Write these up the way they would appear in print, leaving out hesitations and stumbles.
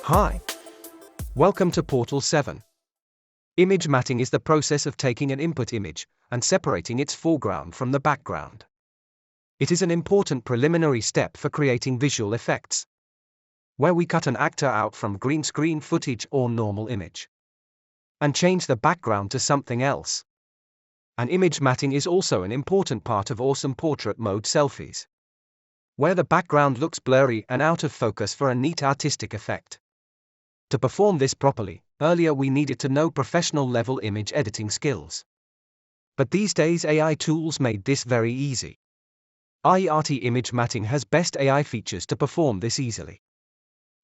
Hi. Welcome to Portal 7. Image matting is the process of taking an input image and separating its foreground from the background. It is an important preliminary step for creating visual effects, where we cut an actor out from green screen footage or normal image and change the background to something else. And image matting is also an important part of awesome portrait mode selfies, where the background looks blurry and out of focus for a neat artistic effect. To perform this properly, earlier we needed to know professional level image editing skills. But these days AI tools made this very easy. Aiarty image matting has best AI features to perform this easily.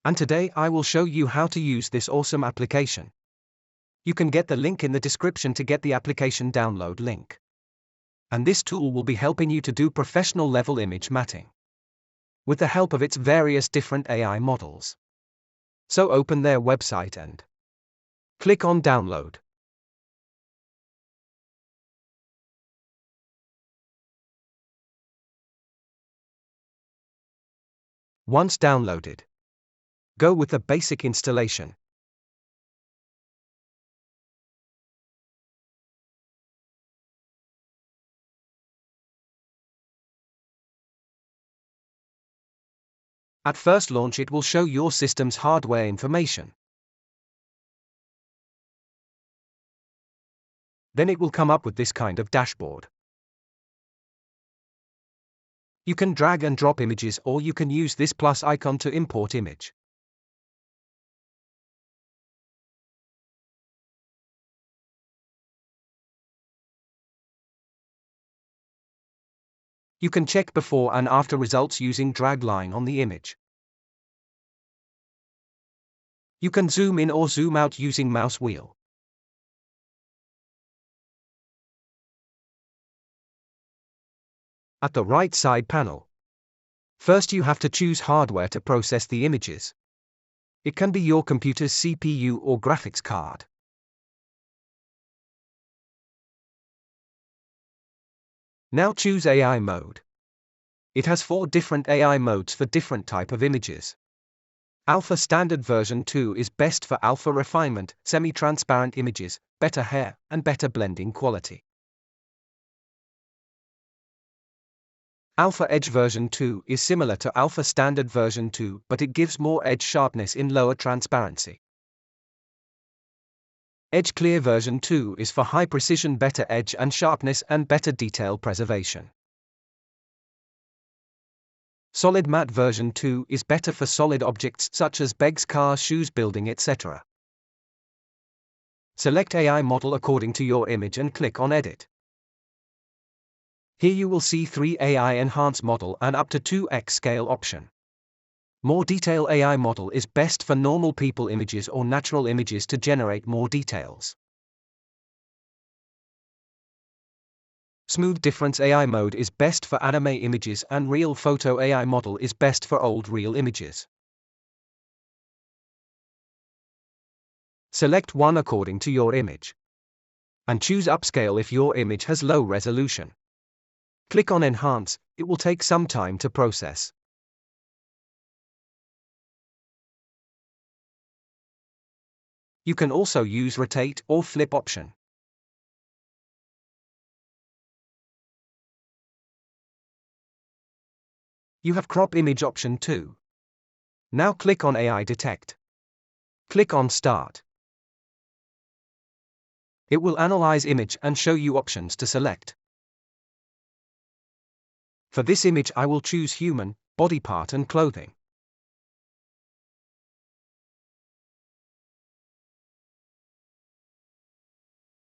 And today I will show you how to use this awesome application. You can get the link in the description to get the application download link. And this tool will be helping you to do professional level image matting with the help of its various different AI models. So open their website and click on download. Once downloaded, go with the basic installation. At first launch it will show your system's hardware information. Then it will come up with this kind of dashboard. You can drag and drop images or you can use this plus icon to import image. You can check before and after results using drag line on the image. You can zoom in or zoom out using mouse wheel. At the right side panel, first you have to choose hardware to process the images. It can be your computer's CPU or graphics card. Now choose AI mode. It has 4 different AI modes for different type of images. Alpha Standard version 2 is best for alpha refinement, semi-transparent images, better hair, and better blending quality. Alpha Edge version 2 is similar to Alpha Standard version 2, but it gives more edge sharpness in lower transparency. Edge Clear version 2 is for high precision, better edge and sharpness and better detail preservation. Solid Matte version 2 is better for solid objects such as bags, cars, shoes, building, etc. Select AI model according to your image and click on Edit. Here you will see 3 AI Enhance model and up to 2x scale option. More detail AI model is best for normal people images or natural images to generate more details. Smooth Difference AI mode is best for anime images and Real Photo AI model is best for old real images. Select one according to your image. And choose Upscale if your image has low resolution. Click on Enhance, it will take some time to process. You can also use Rotate or Flip option. You have Crop Image option too. Now click on AI Detect. Click on Start. It will analyze image and show you options to select. For this image I will choose human, body part and clothing.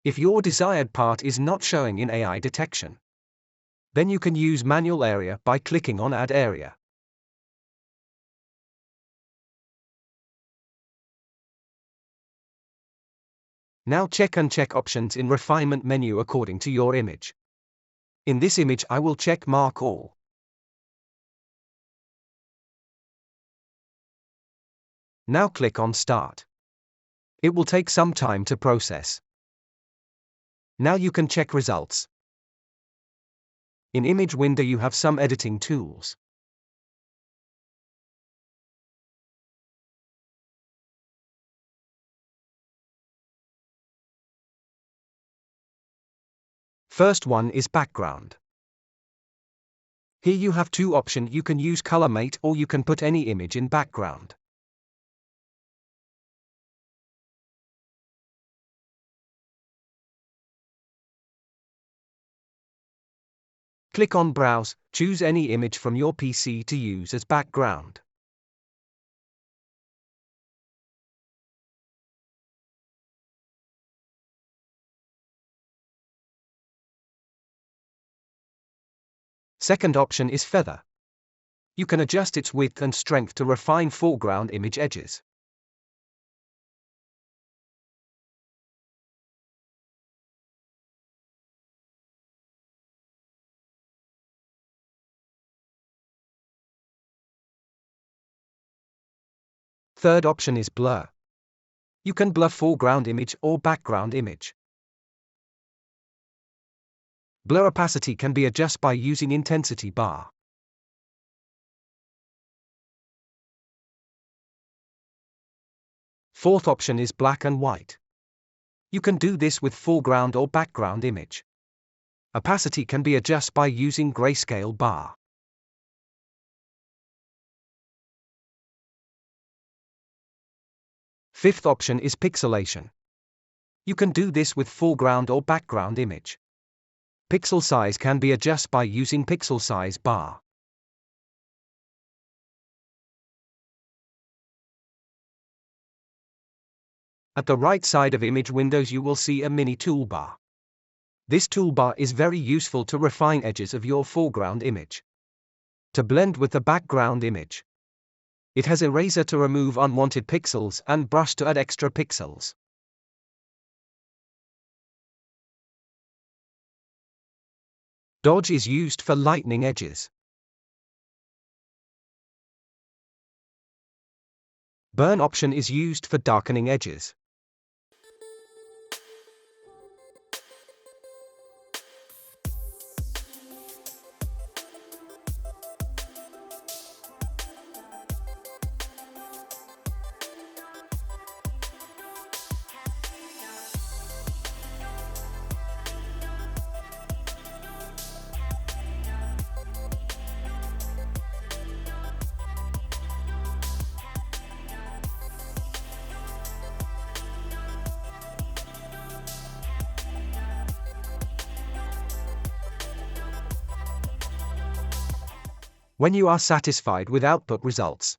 If your desired part is not showing in AI detection, then you can use manual area by clicking on Add Area. Now check uncheck options in Refinement menu according to your image. In this image I will check Mark All. Now click on Start. It will take some time to process. Now you can check results. In image window you have some editing tools. First one is background. Here you have two options. You can use color mate or you can put any image in background. Click on Browse, choose any image from your PC to use as background. Second option is feather. You can adjust its width and strength to refine foreground image edges. Third option is blur. You can blur foreground image or background image. Blur opacity can be adjusted by using intensity bar. Fourth option is black and white. You can do this with foreground or background image. Opacity can be adjusted by using grayscale bar. Fifth option is pixelation. You can do this with foreground or background image. Pixel size can be adjusted by using pixel size bar. At the right side of image windows you will see a mini toolbar. This toolbar is very useful to refine edges of your foreground image. To blend with the background image. It has eraser to remove unwanted pixels and brush to add extra pixels. Dodge is used for lightening edges. Burn option is used for darkening edges. When you are satisfied with output results,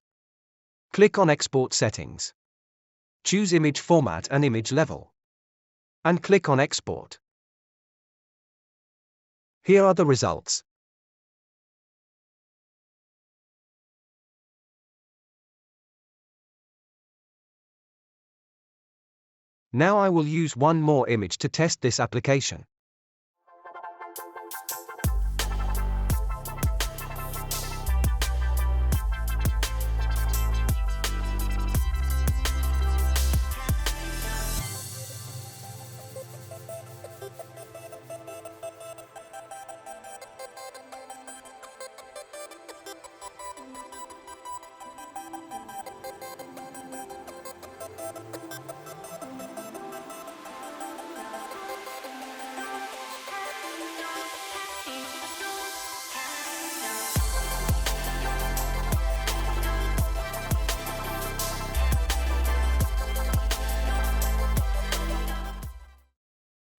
click on Export Settings. Choose Image Format and Image Level. And click on Export. Here are the results. Now I will use one more image to test this application.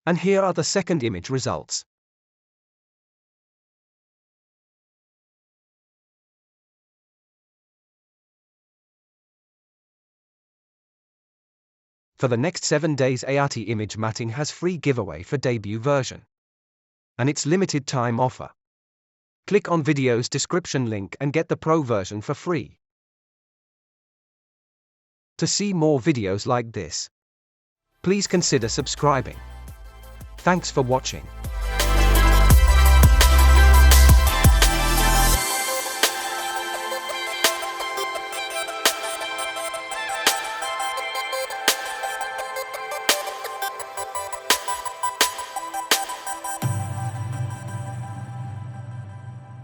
And here are the second image results. For the next 7 days Aiarty image matting has free giveaway for debut version. And it's limited time offer. Click on video's description link and get the pro version for free. To see more videos like this, please consider subscribing. Thanks for watching.